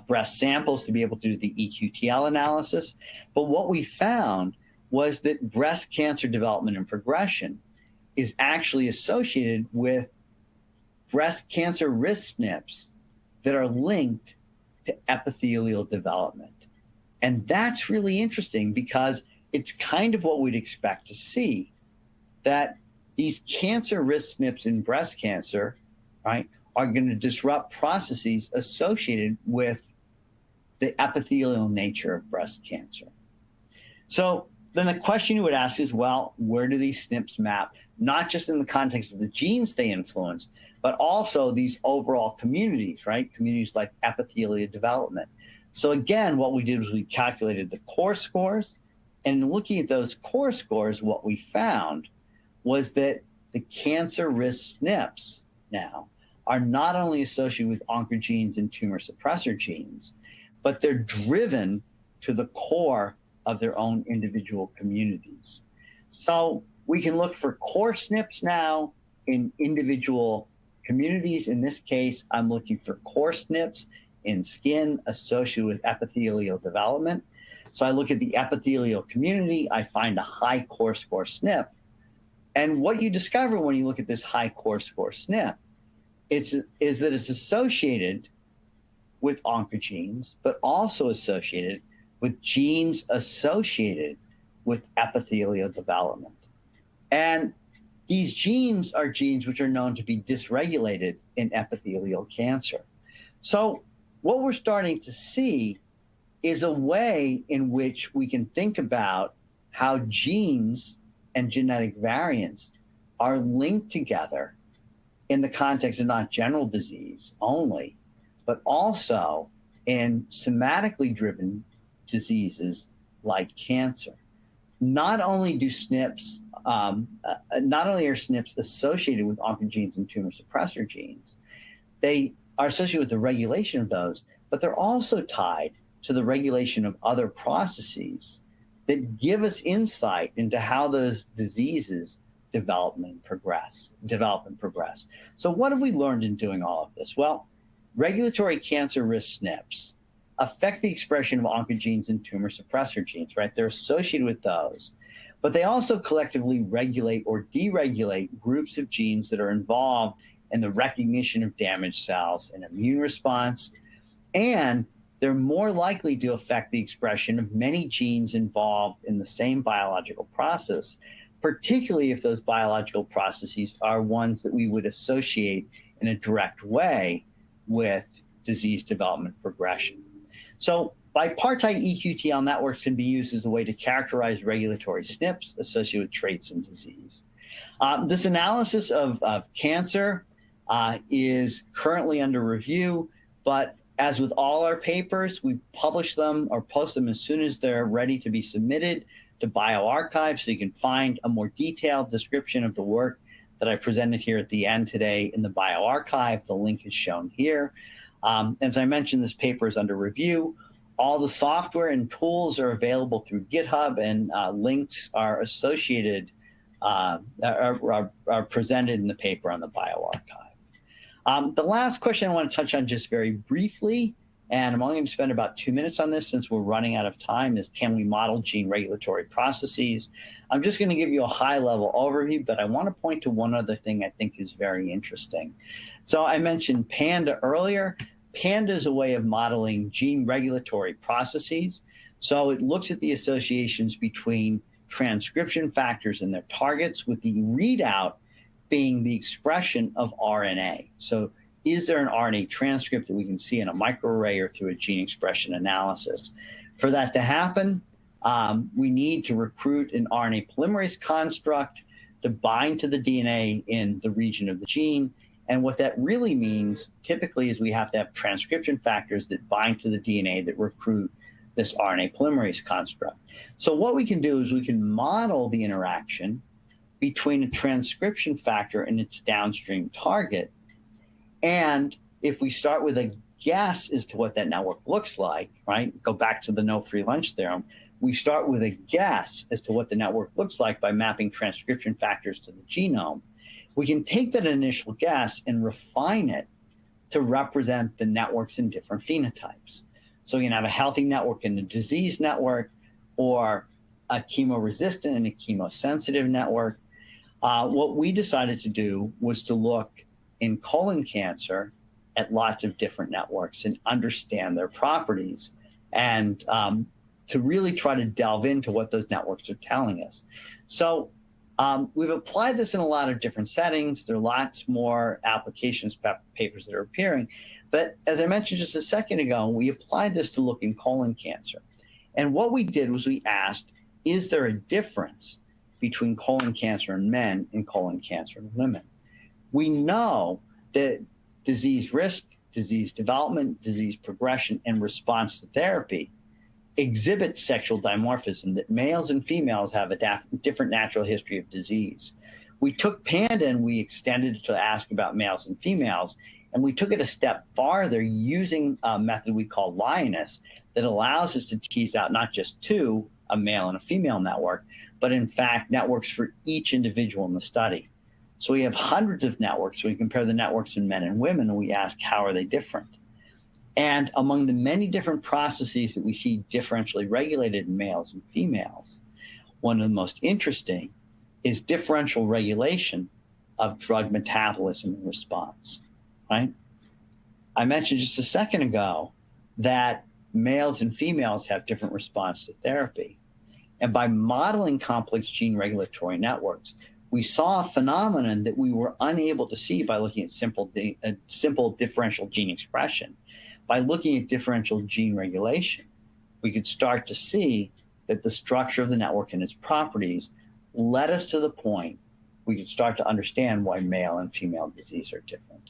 breast samples to be able to do the eQTL analysis. But what we found was that breast cancer development and progression is actually associated with breast cancer risk SNPs that are linked to epithelial development. And that's really interesting because it's kind of what we'd expect to see, that these cancer risk SNPs in breast cancer, right, are going to disrupt processes associated with the epithelial nature of breast cancer. So then the question you would ask is, well, where do these SNPs map, not just in the context of the genes they influence, but also these overall communities, right? Communities like epithelial development. So again, what we did was we calculated the core scores. And in looking at those core scores, what we found was that the cancer risk SNPs now are not only associated with oncogenes and tumor suppressor genes, but they're driven to the core of their own individual communities. So we can look for core SNPs now in individual communities. In this case, I'm looking for core SNPs in skin associated with epithelial development. So I look at the epithelial community, I find a high core score SNP. And what you discover when you look at this high core score SNP is that it's associated with oncogenes, but also associated with genes associated with epithelial development. And these genes are genes which are known to be dysregulated in epithelial cancer. So what we're starting to see is a way in which we can think about how genes and genetic variants are linked together in the context of not general disease only, but also in somatically driven diseases like cancer. Not only do SNPs, not only are SNPs associated with oncogenes and tumor suppressor genes, they are associated with the regulation of those, but they're also tied to the regulation of other processes that give us insight into how those diseases develop and progress. So what have we learned in doing all of this? Well, regulatory cancer risk SNPs affect the expression of oncogenes and tumor suppressor genes, right? They're associated with those, but they also collectively regulate or deregulate groups of genes that are involved in the recognition of damaged cells and immune response, and they're more likely to affect the expression of many genes involved in the same biological process, particularly if those biological processes are ones that we would associate in a direct way with disease development progression. So bipartite eQTL networks can be used as a way to characterize regulatory SNPs associated with traits in disease. This analysis of cancer is currently under review, but as with all our papers, we publish them or post them as soon as they're ready to be submitted to bioRxiv, so you can find a more detailed description of the work that I presented here at the end today in the bioRxiv. The link is shown here. As I mentioned, this paper is under review. All the software and tools are available through GitHub, and links are associated, are presented in the paper on the bioRxiv. The last question I want to touch on just very briefly, and I'm only going to spend about 2 minutes on this since we're running out of time, is can we model gene regulatory processes? I'm just going to give you a high-level overview, but I want to point to one other thing I think is very interesting. So I mentioned PANDA earlier. PANDA is a way of modeling gene regulatory processes. So it looks at the associations between transcription factors and their targets, with the readout being the expression of RNA. So is there an RNA transcript that we can see in a microarray or through a gene expression analysis? For that to happen, we need to recruit an RNA polymerase construct to bind to the DNA in the region of the gene. And what that really means typically is we have to have transcription factors that bind to the DNA that recruit this RNA polymerase construct. So what we can do is we can model the interaction between a transcription factor and its downstream target. And if we start with a guess as to what that network looks like, right? Go back to the no free lunch theorem. We start with a guess as to what the network looks like by mapping transcription factors to the genome. We can take that initial guess and refine it to represent the networks in different phenotypes. So you can have a healthy network and a disease network, or a chemo-resistant and a chemosensitive network. What we decided to do was to look in colon cancer at lots of different networks and understand their properties, and to really try to delve into what those networks are telling us. So we've applied this in a lot of different settings. There are lots more applications papers that are appearing. But as I mentioned just a second ago, we applied this to look in colon cancer. And what we did was we asked, is there a difference between colon cancer in men and colon cancer in women? We know that disease risk, disease development, disease progression, and response to therapy exhibit sexual dimorphism, that males and females have a different natural history of disease. We took PANDA and we extended it to ask about males and females, and we took it a step farther using a method we call Lioness that allows us to tease out not just two, a male and a female network, but in fact networks for each individual in the study. So we have hundreds of networks. So we compare the networks in men and women, and we ask, how are they different? And among the many different processes that we see differentially regulated in males and females, one of the most interesting is differential regulation of drug metabolism and response, right? I mentioned just a second ago that males and females have different response to therapy. And by modeling complex gene regulatory networks, we saw a phenomenon that we were unable to see by looking at simple differential gene expression. By looking at differential gene regulation, we could start to see that the structure of the network and its properties led us to the point we could start to understand why male and female disease are different.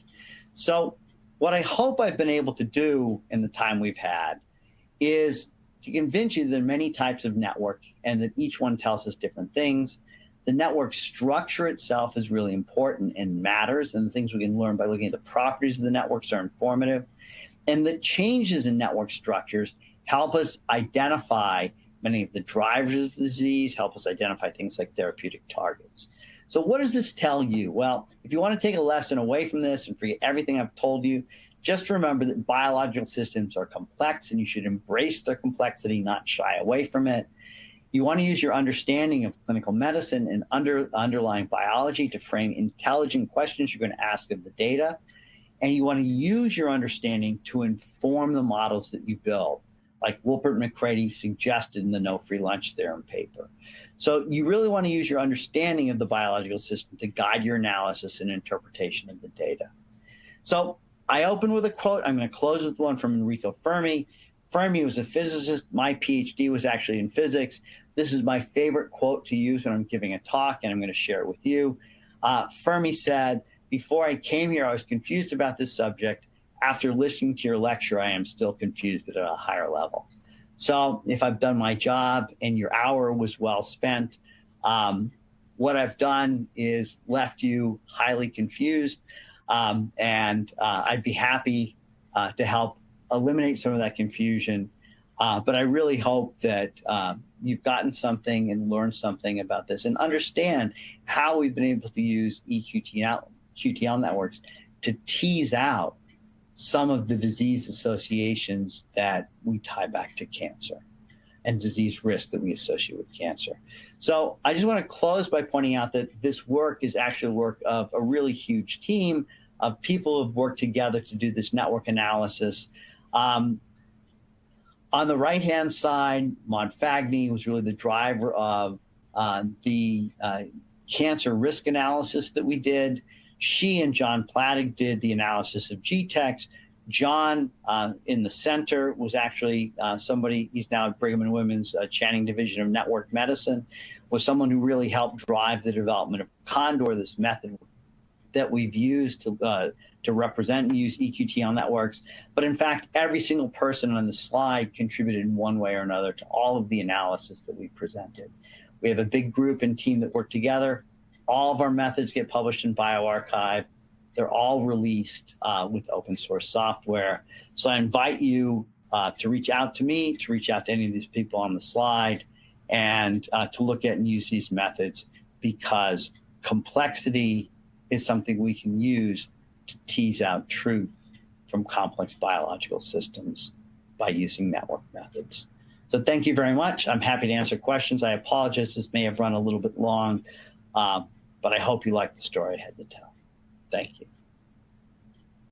So what I hope I've been able to do in the time we've had is to convince you there are many types of network and that each one tells us different things. The network structure itself is really important and matters, and the things we can learn by looking at the properties of the networks are informative. And the changes in network structures help us identify many of the drivers of the disease, help us identify things like therapeutic targets. So what does this tell you? Well, if you want to take a lesson away from this and forget everything I've told you, just remember that biological systems are complex and you should embrace their complexity, not shy away from it. You want to use your understanding of clinical medicine and underlying biology to frame intelligent questions you're going to ask of the data. And you want to use your understanding to inform the models that you build. like Wilpert McCready suggested in the no free lunch theorem paper. So you really want to use your understanding of the biological system to guide your analysis and interpretation of the data. So I open with a quote. I'm going to close with one from Enrico Fermi. Fermi was a physicist. My PhD was actually in physics. This is my favorite quote to use when I'm giving a talk, and I'm going to share it with you. Fermi said, "Before I came here, I was confused about this subject. After listening to your lecture, I am still confused, but at a higher level." So if I've done my job and your hour was well spent, what I've done is left you highly confused, and I'd be happy to help eliminate some of that confusion. But I really hope that you've gotten something and learned something about this and understand how we've been able to use eQTL networks to tease out some of the disease associations that we tie back to cancer and disease risk that we associate with cancer. So I just want to close by pointing out that this work is actually work of a really huge team of people who have worked together to do this network analysis. On the right-hand side, Monfagni was really the driver of the cancer risk analysis that we did. She and John Plattig did the analysis of GTEx. John, in the center, was actually somebody, he's now at Brigham and Women's Channing Division of Network Medicine, was someone who really helped drive the development of Condor, this method that we've used to represent and use eQTL networks. But in fact, every single person on the slide contributed in one way or another to all of the analysis that we presented. We have a big group and team that work together. All of our methods get published in bioRxiv. They're all released with open source software. So I invite you to reach out to me, to reach out to any of these people on the slide, and to look at and use these methods, because complexity is something we can use to tease out truth from complex biological systems by using network methods. So thank you very much. I'm happy to answer questions. I apologize, this may have run a little bit long, but I hope you like the story I had to tell. Thank you.